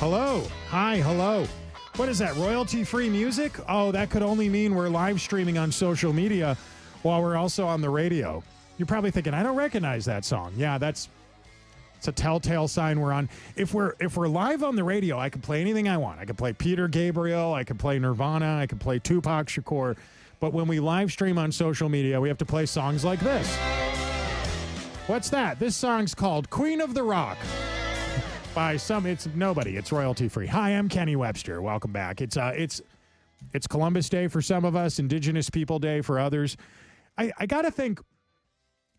Hello. Hi, hello. What is that, royalty-free music? Oh, that could only mean we're live streaming on social media while we're also on the radio. You're probably thinking, I don't recognize that song. Yeah, it's a telltale sign we're on. If we're live on the radio, I can play anything I want. I can play Peter Gabriel, I can play Nirvana, I can play Tupac Shakur. But when we live stream on social media, we have to play songs like this. What's that? This song's called Queen of the Rock. By some, it's nobody. It's royalty free. Hi, I'm Kenny Webster. Welcome back. It's Columbus Day for some of us, Indigenous People Day for others. I gotta think,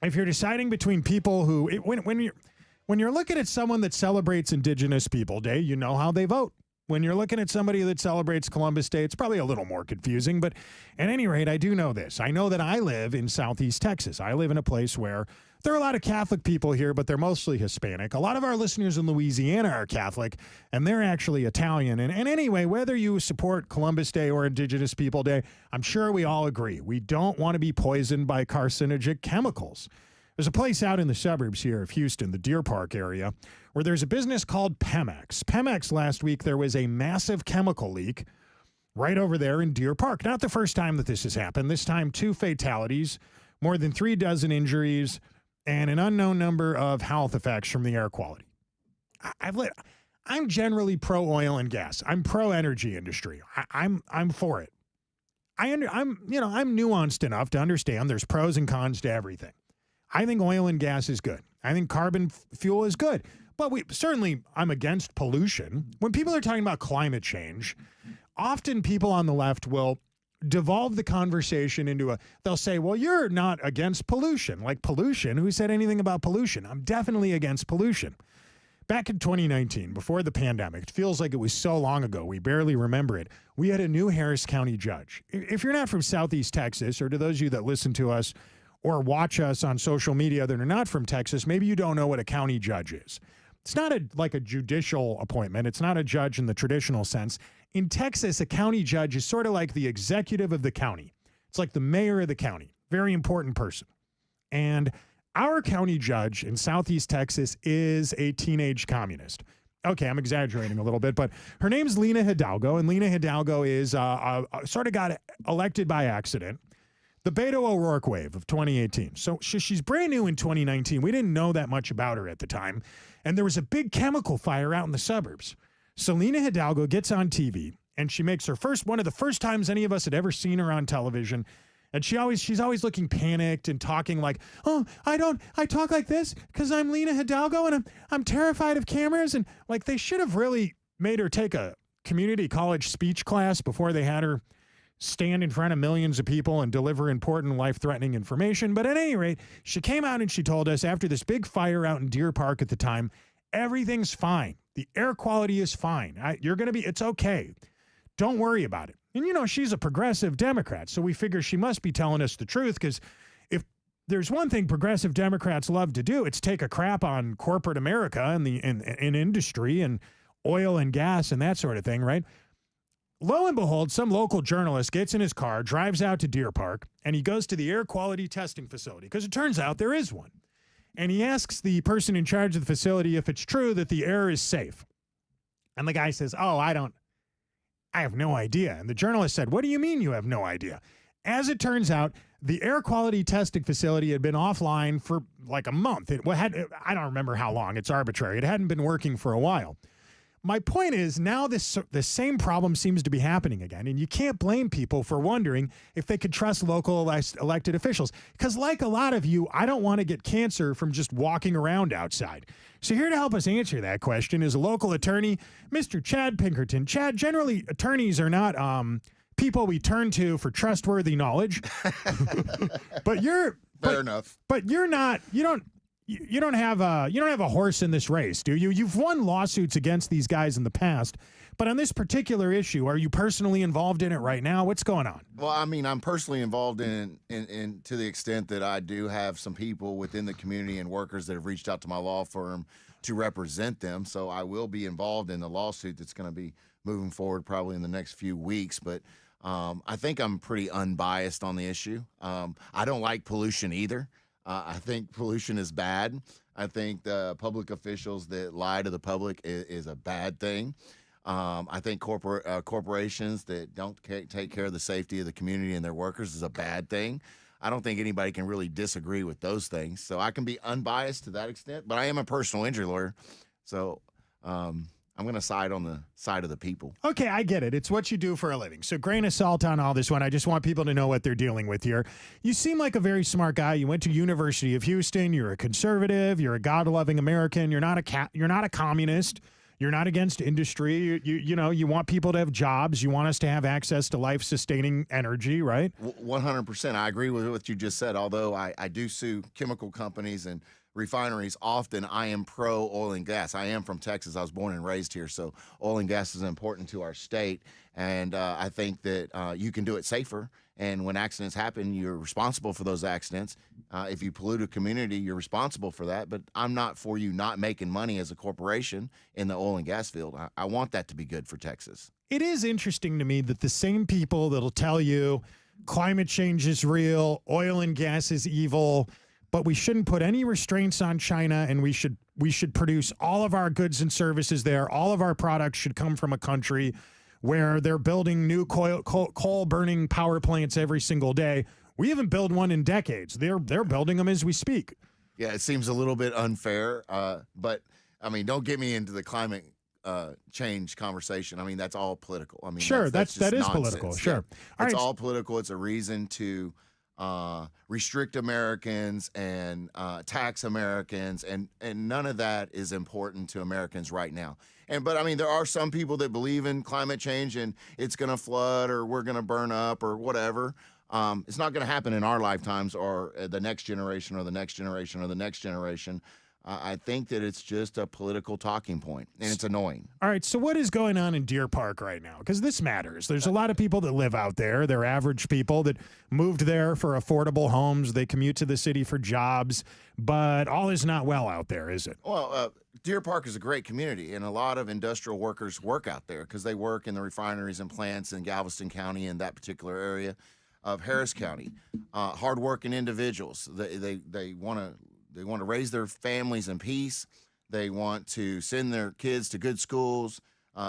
if you're deciding between people who when you're looking at someone that celebrates Indigenous People Day, you know how they vote. When you're looking at somebody that celebrates Columbus Day, it's probably a little more confusing. But at any rate, I do know this. I know that I live in Southeast Texas. I live in a place where there are a lot of Catholic people here, but they're mostly Hispanic. A lot of our listeners in Louisiana are Catholic, and they're actually Italian. And anyway, whether you support Columbus Day or Indigenous People Day, I'm sure we all agree. We don't want to be poisoned by carcinogenic chemicals. There's a place out in the suburbs here of Houston, the Deer Park area, where there's a business called Pemex. Pemex, last week, there was a massive chemical leak right over there in Deer Park. Not the first time that this has happened. This time, 2 fatalities, more than 3 dozen injuries, and an unknown number of health effects from the air quality. I'm generally pro oil and gas. I'm pro energy industry. I'm for it. I'm nuanced enough to understand there's pros and cons to everything. I think oil and gas is good. I think carbon fuel is good. But I'm against pollution. When people are talking about climate change, often people on the left will devolve the conversation into they'll say, well, you're not against pollution. Like pollution? Who said anything about pollution? I'm definitely against pollution. Back in 2019, before the pandemic, it feels like it was so long ago, we barely remember it, we had a new Harris County judge. If you're not from Southeast Texas, or to those of you that listen to us or watch us on social media that are not from Texas, maybe you don't know what a county judge is. It's not like a judicial appointment. It's not a judge in the traditional sense. In Texas, a county judge is sort of like the executive of the county. It's like the mayor of the county. Very important person. And our county judge in Southeast Texas is a teenage communist. Okay, I'm exaggerating a little bit, but her name's Lina Hidalgo, and Lina Hidalgo is sort of got elected by accident. The Beto O'Rourke wave of 2018. So she's brand new in 2019. We didn't know that much about her at the time. And there was a big chemical fire out in the suburbs. So Lina Hidalgo gets on TV, and she makes one of the first times any of us had ever seen her on television. And she's always looking panicked and talking like, oh, I talk like this because I'm Lina Hidalgo and I'm terrified of cameras. And like, they should have really made her take a community college speech class before they had her stand in front of millions of people and deliver important life-threatening information. But at any rate, she came out and she told us after this big fire out in Deer Park at the time, everything's fine. The air quality is fine. It's okay. Don't worry about it. And, she's a progressive Democrat, so we figure she must be telling us the truth, because if there's one thing progressive Democrats love to do, it's take a crap on corporate America and in industry and oil and gas and that sort of thing, right? Lo and behold, some local journalist gets in his car, drives out to Deer Park, and he goes to the air quality testing facility, because it turns out there is one. And he asks the person in charge of the facility if it's true that the air is safe. And the guy says, oh, I have no idea. And the journalist said, what do you mean you have no idea? As it turns out, the air quality testing facility had been offline for like a month. I don't remember how long. It's arbitrary. It hadn't been working for a while. My point is, now the same problem seems to be happening again, and you can't blame people for wondering if they could trust local elected officials. Because like a lot of you, I don't want to get cancer from just walking around outside. So here to help us answer that question is a local attorney, Mr. Chad Pinkerton. Chad, generally attorneys are not people we turn to for trustworthy knowledge. But fair enough. But you're not. You don't have a horse in this race, do you? You've won lawsuits against these guys in the past, but on this particular issue, are you personally involved in it right now? What's going on? Well, I mean, I'm personally involved in to the extent that I do have some people within the community and workers that have reached out to my law firm to represent them. So I will be involved in the lawsuit that's going to be moving forward probably in the next few weeks. But I think I'm pretty unbiased on the issue. I don't like pollution either. I think pollution is bad. I think the public officials that lie to the public is a bad thing. I think corporations that don't take care of the safety of the community and their workers is a bad thing. I don't think anybody can really disagree with those things. So I can be unbiased to that extent, but I am a personal injury lawyer. So I'm going to side on the side of the people. Okay, I get it. It's what you do for a living. So grain of salt on all this one. I just want people to know what they're dealing with here. You seem like a very smart guy. You went to University of Houston. You're a conservative. You're a God-loving American. You're not a communist. You're not against industry. You want people to have jobs. You want us to have access to life-sustaining energy, right? 100%. I agree with what you just said. Although I do sue chemical companies and refineries often, I am pro oil and gas. I am from Texas. I was born and raised here, so oil and gas is important to our state. And I think that you can do it safer. And when accidents happen, you're responsible for those accidents. If you pollute a community, you're responsible for that. But I'm not for you not making money as a corporation in the oil and gas field. I want that to be good for Texas. It is interesting to me that the same people that'll tell you climate change is real, oil and gas is evil, but we shouldn't put any restraints on China, and we should produce all of our goods and services there. All of our products should come from a country where they're building new coal-burning power plants every single day. We haven't built one in decades. They're building them as we speak. Yeah, it seems a little bit unfair, but I mean, don't get me into the climate change conversation. I mean, that's all political. I mean, sure, that is nonsense. political. Sure, yeah. It's all political. It's a reason to restrict Americans and tax Americans, and none of that is important to Americans right now. But I mean, there are some people that believe in climate change and it's going to flood or we're going to burn up or whatever. It's not going to happen in our lifetimes or the next generation or the next generation or the next generation. I think that it's just a political talking point, and it's annoying. All right, so what is going on in Deer Park right now? Because this matters. There's a lot of people that live out there. They're average people that moved there for affordable homes. They commute to the city for jobs, but all is not well out there, is it? Well, Deer Park is a great community, and a lot of industrial workers work out there because they work in the refineries and plants in Galveston County and that particular area of Harris County. Hardworking individuals. They want to raise their families in peace. They want to send their kids to good schools.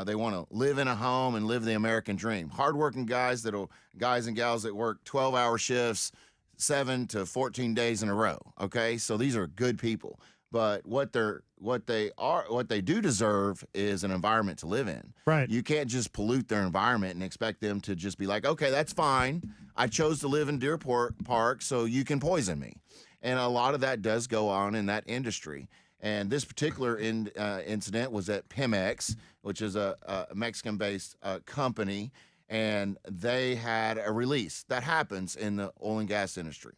They want to live in a home and live the American dream. Hardworking guys and gals that work 12-hour shifts, 7 to 14 days in a row. Okay, so these are good people. But what they do deserve is an environment to live in. Right. You can't just pollute their environment and expect them to just be like, okay, that's fine. I chose to live in Deer Park, so you can poison me. And a lot of that does go on in that industry. And this particular incident was at Pemex, which is a Mexican-based company, and they had a release. That happens in the oil and gas industry.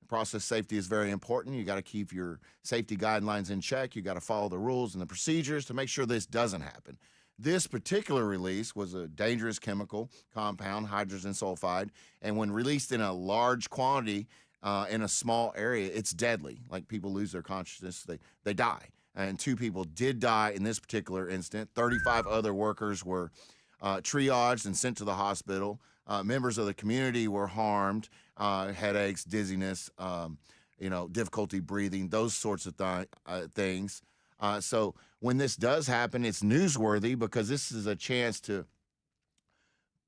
Process safety is very important. You got to keep your safety guidelines in check. You got to follow the rules and the procedures to make sure this doesn't happen. This particular release was a dangerous chemical compound, hydrogen sulfide, and when released in a large quantity, in a small area, it's deadly. Like, people lose their consciousness, they die. And 2 people did die in this particular incident. 35 other workers were triaged and sent to the hospital. Members of the community were harmed, headaches, dizziness, difficulty breathing, those sorts of things. So when this does happen, it's newsworthy because this is a chance to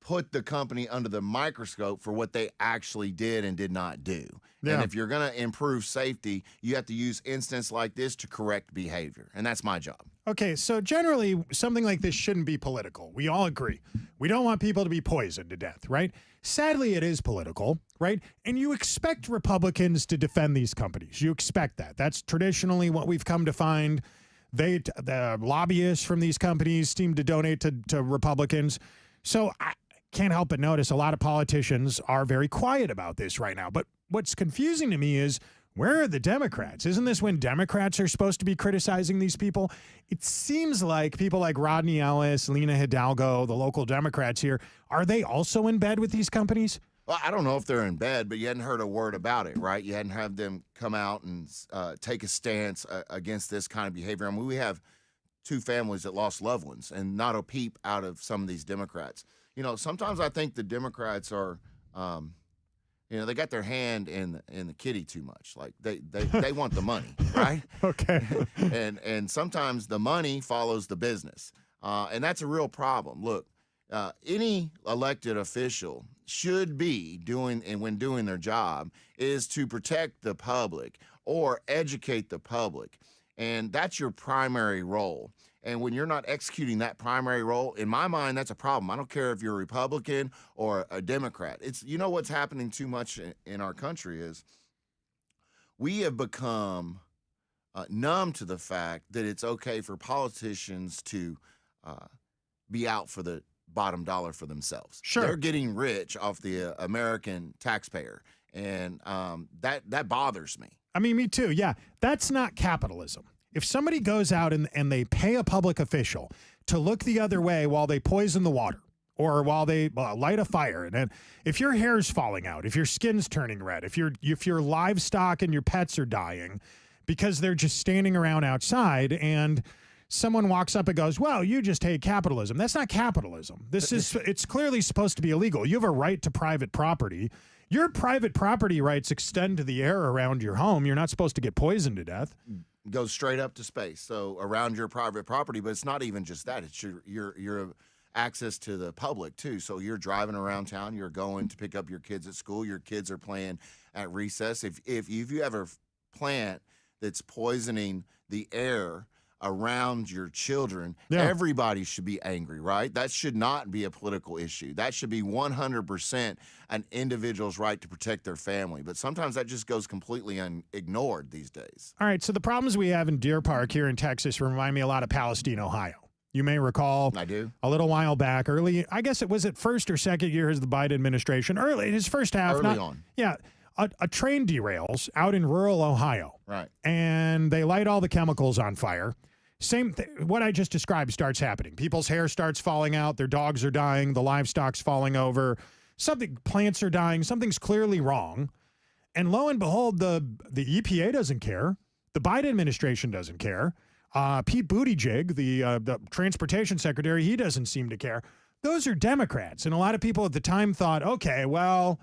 put the company under the microscope for what they actually did and did not do. Yeah. And if you're going to improve safety, you have to use incidents like this to correct behavior. And that's my job. Okay, so generally, something like this shouldn't be political. We all agree. We don't want people to be poisoned to death, right? Sadly, it is political, right? And you expect Republicans to defend these companies. You expect that. That's traditionally what we've come to find. The lobbyists from these companies seem to donate to Republicans. So I can't help but notice a lot of politicians are very quiet about this right now. But what's confusing to me is, where are the Democrats? Isn't this when Democrats are supposed to be criticizing these people? It seems like people like Rodney Ellis, Lena Hidalgo, the local Democrats here, are they also in bed with these companies? Well, I don't know if they're in bed, but you hadn't heard a word about it, right? You hadn't had them come out and take a stance against this kind of behavior. I mean, we have 2 families that lost loved ones, and not a peep out of some of these Democrats. Sometimes I think the Democrats are You know, they got their hand in the kitty too much. Like they want the money, right? Okay. and sometimes the money follows the business, and that's a real problem. Look, any elected official should be doing, and when doing their job, is to protect the public or educate the public, and that's your primary role. And when you're not executing that primary role, in my mind, that's a problem. I don't care if you're a Republican or a Democrat. It's, you know, what's happening too much in our country is we have become numb to the fact that it's okay for politicians to be out for the bottom dollar for themselves. Sure. They're getting rich off the American taxpayer, and that bothers me. I mean, me too. Yeah, that's not capitalism. If somebody goes out and they pay a public official to look the other way while they poison the water or while they light a fire, and then if your hair's falling out, if your skin's turning red, if your livestock and your pets are dying because they're just standing around outside, and someone walks up and goes, well, you just hate capitalism. That's not capitalism. It's clearly supposed to be illegal. You have a right to private property. Your private property rights extend to the air around your home. You're not supposed to get poisoned to death. Goes straight up to space, so around your private property. But it's not even just that; it's your access to the public too. So you're driving around town, you're going to pick up your kids at school, your kids are playing at recess. If you have a plant that's poisoning the air around your children, everybody should be angry, right? That should not be a political issue. That should be 100% an individual's right to protect their family. But sometimes that just goes completely ignored these days. All right, so the problems we have in Deer Park here in Texas remind me a lot of Palestine, Ohio. You may recall I do. A little while back, I guess it was at first or second year as the Biden administration, early, his first half. Early on. Yeah. A train derails out in rural Ohio. Right. And they light all the chemicals on fire. Same thing, what I just described starts happening. People's hair starts falling out, their dogs are dying, the livestock's falling over, plants are dying, something's clearly wrong. And lo and behold, the EPA doesn't care. The Biden administration doesn't care. Pete Buttigieg, the transportation secretary, he doesn't seem to care. Those are Democrats. And a lot of people at the time thought, okay, well,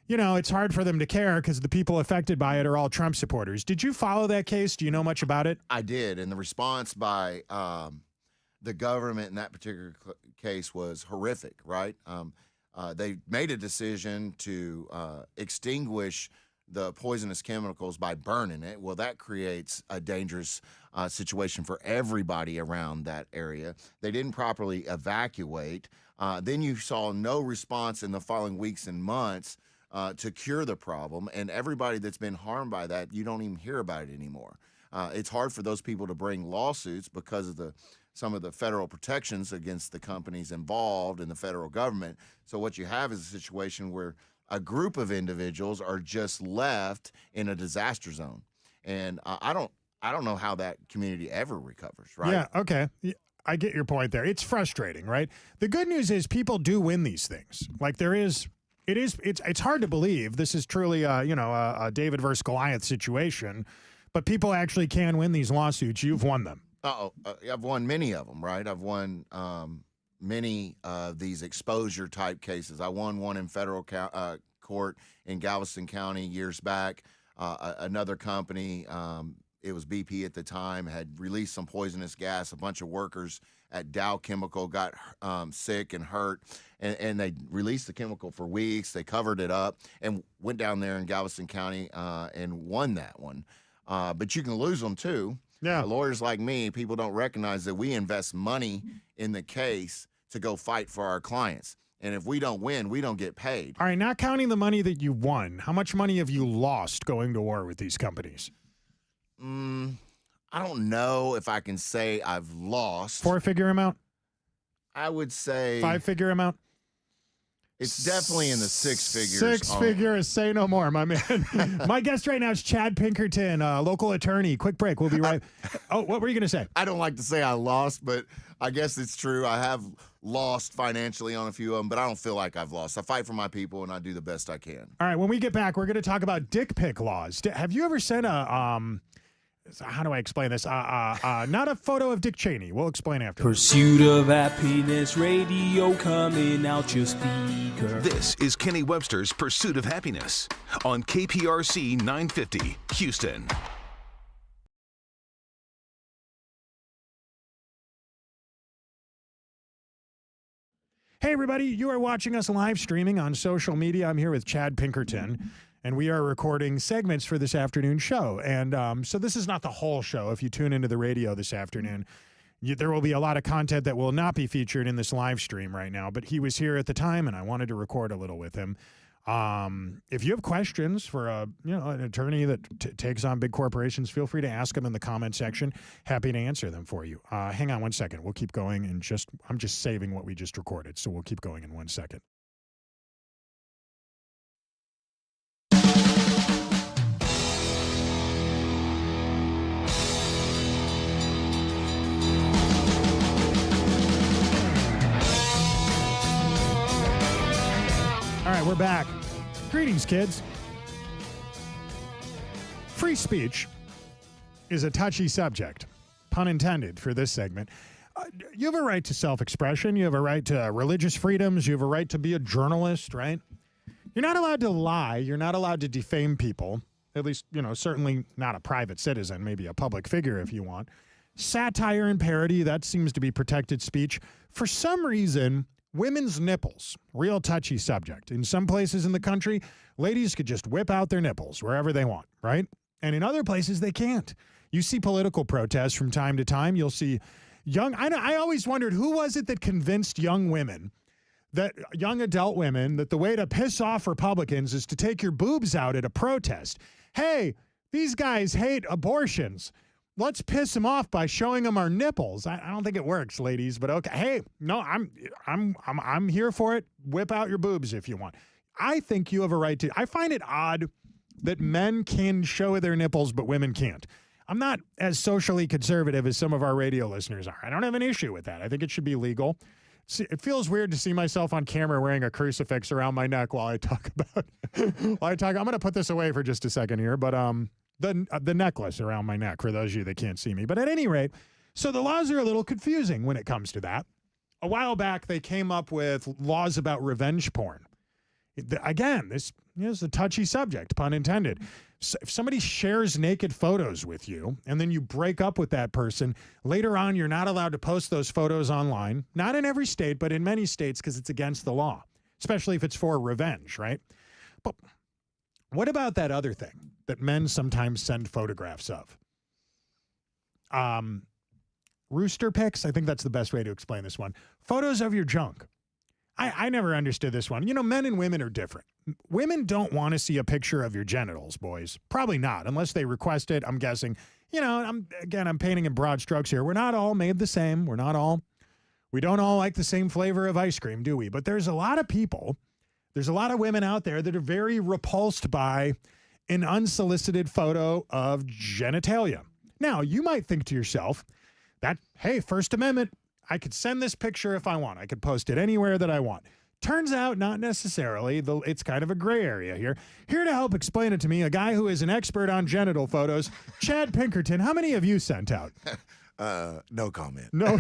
you know, it's hard for them to care because the people affected by it are all Trump supporters. Did you follow that case? Do you know much about it? I did, and the response by the government in that particular case was horrific, right? They made a decision to extinguish the poisonous chemicals by burning it. Well, that creates a dangerous situation for everybody around that area. They didn't properly evacuate. Then you saw no response in the following weeks and months to cure the problem, and everybody that's been harmed by that, you don't even hear about it anymore. It's hard for those people to bring lawsuits because of some of the federal protections against the companies involved in the federal government. So what you have is a situation where a group of individuals are just left in a disaster zone, and I don't know how that community ever recovers. Right? Yeah. Okay. I get your point there. It's frustrating, right? The good news is people do win these things. Like it's hard to believe this is truly a David versus Goliath situation, but people actually can win these lawsuits. You've won them. I've won many of them, right? I've won many of these exposure type cases. I won one in federal court in Galveston County years back. Another company, it was BP at the time, had released some poisonous gas. A bunch of workers at Dow Chemical got sick and hurt, and they released the chemical for weeks. They covered it up and went down there in Galveston County and won that one. But you can lose them too. Yeah. Lawyers like me, people don't recognize that we invest money in the case to go fight for our clients. And if we don't win, we don't get paid. All right, not counting the money that you won, how much money have you lost going to war with these companies? I don't know if I can say I've lost. 4-figure amount? I would say 5-figure amount? It's definitely in the 6 figures. 6 figures, say no more, my man. My guest right now is Chad Pinkerton, local attorney. Quick break, we'll be right. Oh, what were you going to say? I don't like to say I lost, but I guess it's true. I have lost financially on a few of them, but I don't feel like I've lost. I fight for my people, and I do the best I can. All right, when we get back, we're going to talk about dick pic laws. Have you ever sent how do I explain this? Not a photo of Dick Cheney. We'll explain after. Pursuit of Happiness Radio coming out your speaker. This is Kenny Webster's Pursuit of Happiness on KPRC 950, Houston. Hey, everybody. You are watching us live streaming on social media. I'm here with Chad Pinkerton, and we are recording segments for this afternoon show. And so this is not the whole show. If you tune into the radio this afternoon, there will be a lot of content that will not be featured in this live stream right now. But he was here at the time, and I wanted to record a little with him. If you have questions for an attorney that takes on big corporations, feel free to ask them in the comment section. Happy to answer them for you. Hang on one second. We'll keep going, and I'm just saving what we just recorded, so we'll keep going in 1 second. All right, we're back. Greetings, kids. Free speech is a touchy subject, pun intended, for this segment. You have a right to self-expression. You have a right to religious freedoms. You have a right to be a journalist, right? You're not allowed to lie. You're not allowed to defame people, at least, certainly not a private citizen, maybe a public figure if you want. Satire and parody, that seems to be protected speech. For some reason, women's nipples, real touchy subject. In some places in the country, ladies could just whip out their nipples wherever they want, right? And in other places, they can't. You see political protests from time to time. You'll see I always wondered, who was it that convinced young adult women, that the way to piss off Republicans is to take your boobs out at a protest? Hey, these guys hate abortions. Let's piss them off by showing them our nipples. I don't think it works, ladies, but okay. Hey, no, I'm here for it. Whip out your boobs if you want. I think you have a right to. I find it odd that men can show their nipples, but women can't. I'm not as socially conservative as some of our radio listeners are. I don't have an issue with that. I think it should be legal. It feels weird to see myself on camera wearing a crucifix around my neck while I talk about. I'm going to put this away for just a second here, but the necklace around my neck, for those of you that can't see me. But at any rate, so the laws are a little confusing when it comes to that. A while back, they came up with laws about revenge porn. Again, this is a touchy subject, pun intended. So if somebody shares naked photos with you and then you break up with that person, later on you're not allowed to post those photos online. Not in every state, but in many states, because it's against the law, especially if it's for revenge, right? But what about that other thing that men sometimes send photographs of? Rooster pics? I think that's the best way to explain this one. Photos of your junk. I never understood this one. Men and women are different. Women don't want to see a picture of your genitals, boys. Probably not, unless they request it, I'm guessing. I'm painting in broad strokes here. We're not all made the same. We don't all like the same flavor of ice cream, do we? But there's a lot of women out there that are very repulsed by an unsolicited photo of genitalia. Now, you might think to yourself that, hey, First Amendment, I could send this picture if I want. I could post it anywhere that I want. Turns out, not necessarily. It's kind of a gray area here. Here to help explain it to me, a guy who is an expert on genital photos, Chad Pinkerton. How many have you sent out? No comment. No.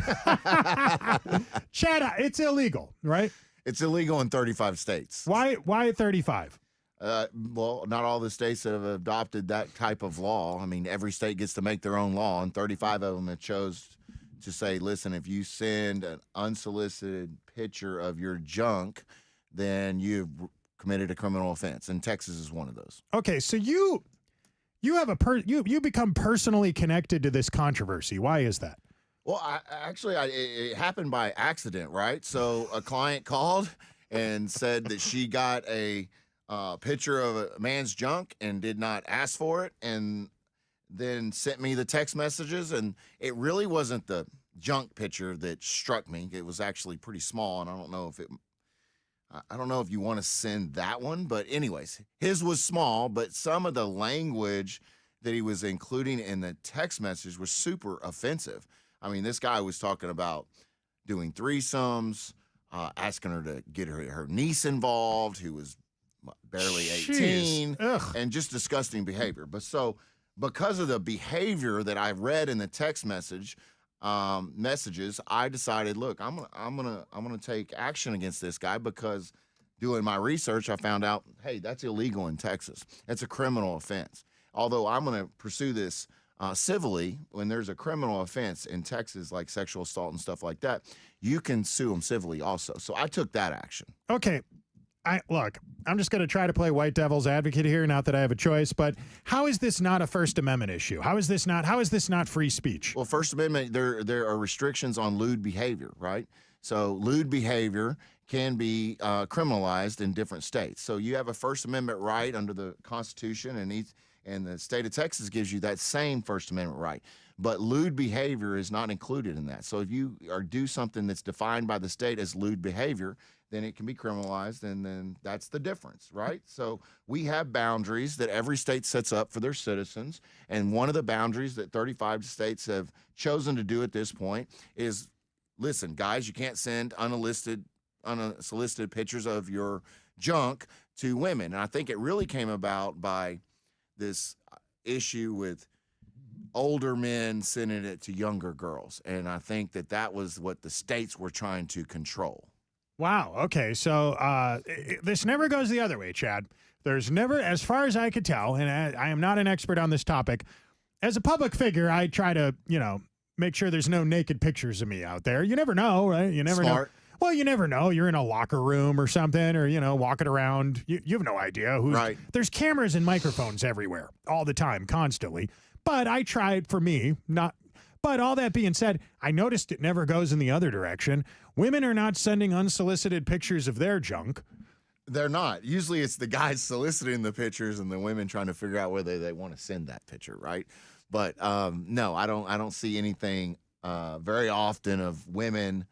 Chad, it's illegal, right? It's illegal in 35 states. Why 35? Well, not all the states that have adopted that type of law. I mean, every state gets to make their own law, and 35 of them have chose to say, listen, if you send an unsolicited picture of your junk, then you've committed a criminal offense. And Texas is one of those. Okay, so you have you become personally connected to this controversy. Why is that? Well, it happened by accident, right? So a client called and said that she got a picture of a man's junk and did not ask for it, and then sent me the text messages, and it really wasn't the junk picture that struck me. It was actually pretty small, and I don't know if you want to send that one, but anyways, his was small, but some of the language that he was including in the text message was super offensive. I mean, this guy was talking about doing threesomes, asking her to get her niece involved, who was barely 18, and just disgusting behavior. But so because of the behavior that I read in the text messages, I decided, look, I'm gonna take action against this guy, because doing my research, I found out, hey, that's illegal in Texas. It's a criminal offense. Although I'm going to pursue this civilly, when there's a criminal offense in Texas, like sexual assault and stuff like that, you can sue them civilly also. So I took that action. Okay. Look, I'm just going to try to play white devil's advocate here, not that I have a choice, but how is this not a First Amendment issue? How is this not free speech? Well, First Amendment, there are restrictions on lewd behavior, right? So lewd behavior can be criminalized in different states. So you have a First Amendment right under the Constitution, and the state of Texas gives you that same First Amendment right. But lewd behavior is not included in that. So if you do something that's defined by the state as lewd behavior, then it can be criminalized, and then that's the difference, right? So we have boundaries that every state sets up for their citizens, and one of the boundaries that 35 states have chosen to do at this point is, listen, guys, you can't send unsolicited pictures of your junk to women. And I think it really came about by this issue with older men sending it to younger girls. And I think that was what the states were trying to control. Wow. Okay. So this never goes the other way, Chad. There's never, as far as I could tell, and I am not an expert on this topic, as a public figure, I try to, make sure there's no naked pictures of me out there. You never know, right? You never know. Well, you never know. You're in a locker room or something, or, walking around. You have no idea who's. Right. There's cameras and microphones everywhere, all the time, constantly. But I tried for me, not. But all that being said, I noticed it never goes in the other direction. Women are not sending unsolicited pictures of their junk. They're not. Usually it's the guys soliciting the pictures and the women trying to figure out whether they want to send that picture, right? But no, I don't see anything very often of women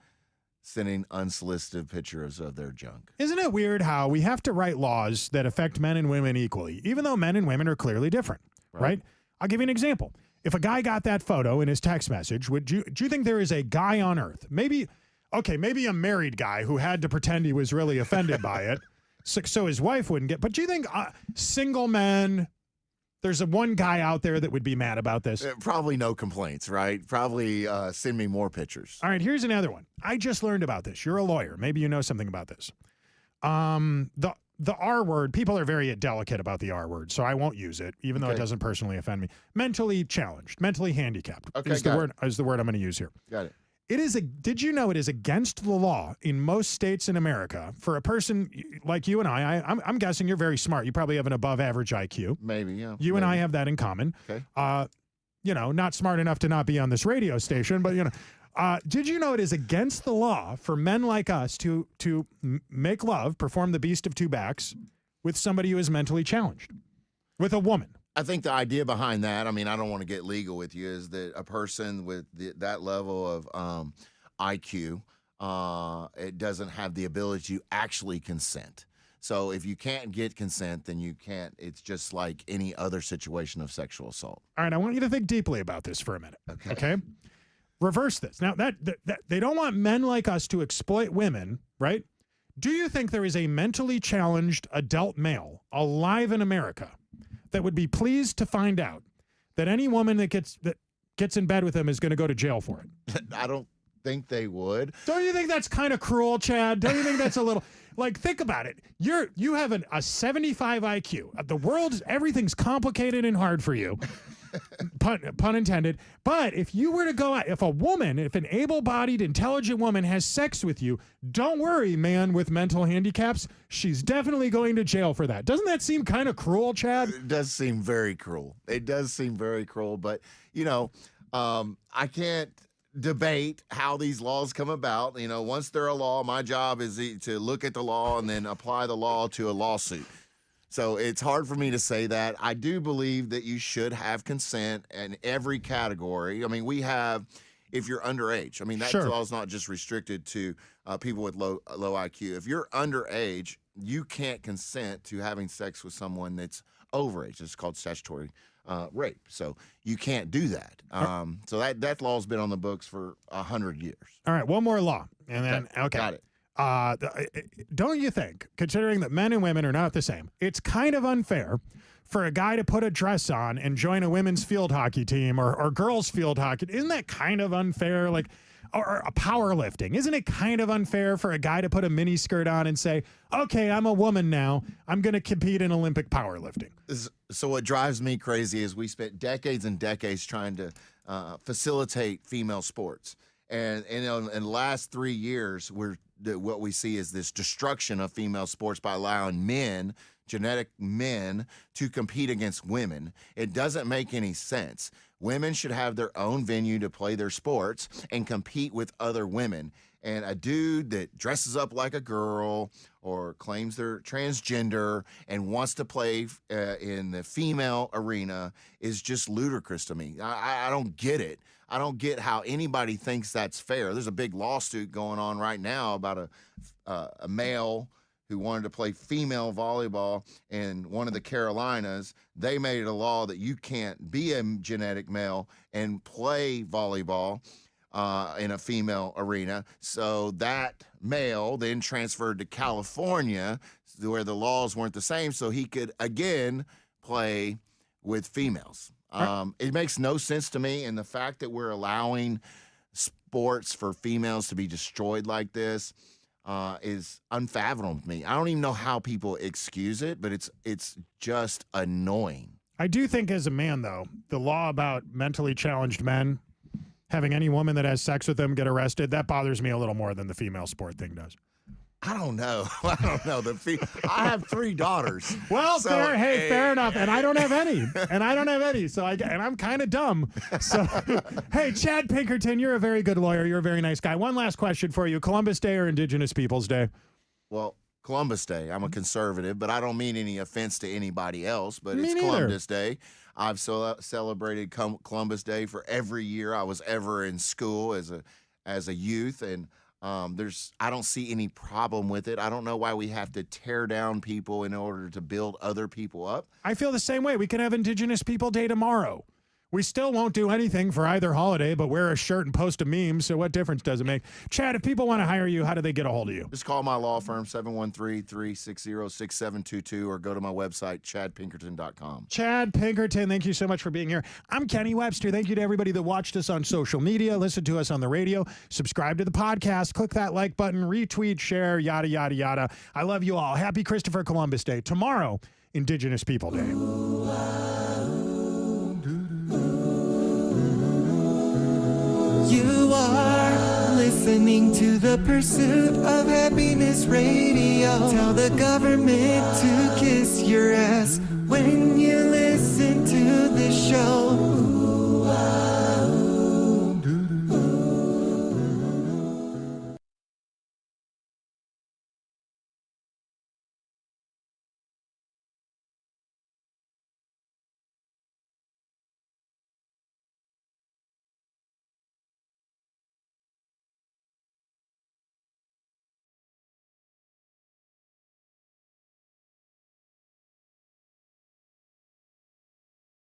sending unsolicited pictures of their junk. Isn't it weird how we have to write laws that affect men and women equally, even though men and women are clearly different, right? I'll give you an example. If a guy got that photo in his text message, do you think there is a guy on earth, maybe a married guy who had to pretend he was really offended by it, so his wife wouldn't get, but do you think single men, there's one guy out there that would be mad about this? Probably no complaints, right? Probably send me more pictures. All right, here's another one. I just learned about this. You're a lawyer. Maybe you know something about this. The R word, people are very delicate about the R word, so I won't use it, even though it doesn't personally offend me. Mentally challenged, mentally handicapped is the word I'm going to use here. Got it. Did you know it is against the law in most states in America for a person like you and I'm guessing you're very smart. You probably have an above average IQ. Maybe, yeah. You and I have that in common. Okay. Not smart enough to not be on this radio station, but did you know it is against the law for men like us to make love, perform the beast of two backs with somebody who is mentally challenged, with a woman? I think the idea behind that, I mean, I don't want to get legal with you, is that a person with that level of IQ, it doesn't have the ability to actually consent. So if you can't get consent, then you can't. It's just like any other situation of sexual assault. All right, I want you to think deeply about this for a minute. Okay? Reverse this. Now, that they don't want men like us to exploit women, right? Do you think there is a mentally challenged adult male alive in America that would be pleased to find out that any woman that gets in bed with him is going to go to jail for it? I don't think they would. Don't you think that's kind of cruel, Chad? Don't you think that's a little... Like, think about it. You have a 75 IQ. Everything's complicated and hard for you. Pun intended. But if you were to go out, if an able-bodied, intelligent woman has sex with you, don't worry, man with mental handicaps. She's definitely going to jail for that. Doesn't that seem kind of cruel, Chad? It does seem very cruel. But, I can't debate how these laws come about. Once they're a law, my job is to look at the law and then apply the law to a lawsuit. So it's hard for me to say that. I do believe that you should have consent in every category. I mean, we have, if you're underage, I mean, that law is not just restricted to people with low IQ. If you're underage, you can't consent to having sex with someone that's overage. It's called statutory rape. So you can't do that. So that law's been on the books for 100 years. All right, one more law. And then, okay. Got it. Don't you think, considering that men and women are not the same, it's kind of unfair for a guy to put a dress on and join a women's field hockey team or girls field hockey, isn't that kind of unfair? Like, or powerlifting, isn't it kind of unfair for a guy to put a mini skirt on and say, okay, I'm a woman now, I'm going to compete in Olympic powerlifting? So what drives me crazy is we spent decades and decades trying to facilitate female sports. And in the last 3 years, what we see is this destruction of female sports by allowing men, genetic men, to compete against women. It doesn't make any sense. Women should have their own venue to play their sports and compete with other women. And a dude that dresses up like a girl or claims they're transgender and wants to play in the female arena is just ludicrous to me. I don't get it. I don't get how anybody thinks that's fair. There's a big lawsuit going on right now about a male who wanted to play female volleyball in one of the Carolinas. They made it a law that you can't be a genetic male and play volleyball in a female arena. So that male then transferred to California where the laws weren't the same, so he could again play with females. It makes no sense to me, and the fact that we're allowing sports for females to be destroyed like this is unfathomable to me. I don't even know how people excuse it, but it's just annoying. I do think as a man, though, the law about mentally challenged men having any woman that has sex with them get arrested, that bothers me a little more than the female sport thing does. I don't know. I have 3 daughters. Well, so, fair enough. And I don't have any. So I'm kind of dumb. So, hey, Chad Pinkerton, you're a very good lawyer. You're a very nice guy. One last question for you. Columbus Day or Indigenous Peoples Day? Well, Columbus Day. I'm a conservative, but I don't mean any offense to anybody else, but Me it's neither. Columbus Day. I've celebrated Columbus Day for every year I was ever in school as a youth, and I don't see any problem with it. I don't know why we have to tear down people in order to build other people up. I feel the same way. We can have Indigenous People Day tomorrow. We still won't do anything for either holiday, but wear a shirt and post a meme, so what difference does it make? Chad, if people want to hire you, how do they get a hold of you? Just call my law firm, 713-360-6722, or go to my website, chadpinkerton.com. Chad Pinkerton, thank you so much for being here. I'm Kenny Webster. Thank you to everybody that watched us on social media, listened to us on the radio, subscribe to the podcast, click that like button, retweet, share, yada, yada, yada. I love you all. Happy Christopher Columbus Day. Tomorrow, Indigenous People Day. You are listening to the Pursuit of Happiness Radio. Tell the government to kiss your ass when you listen to this show.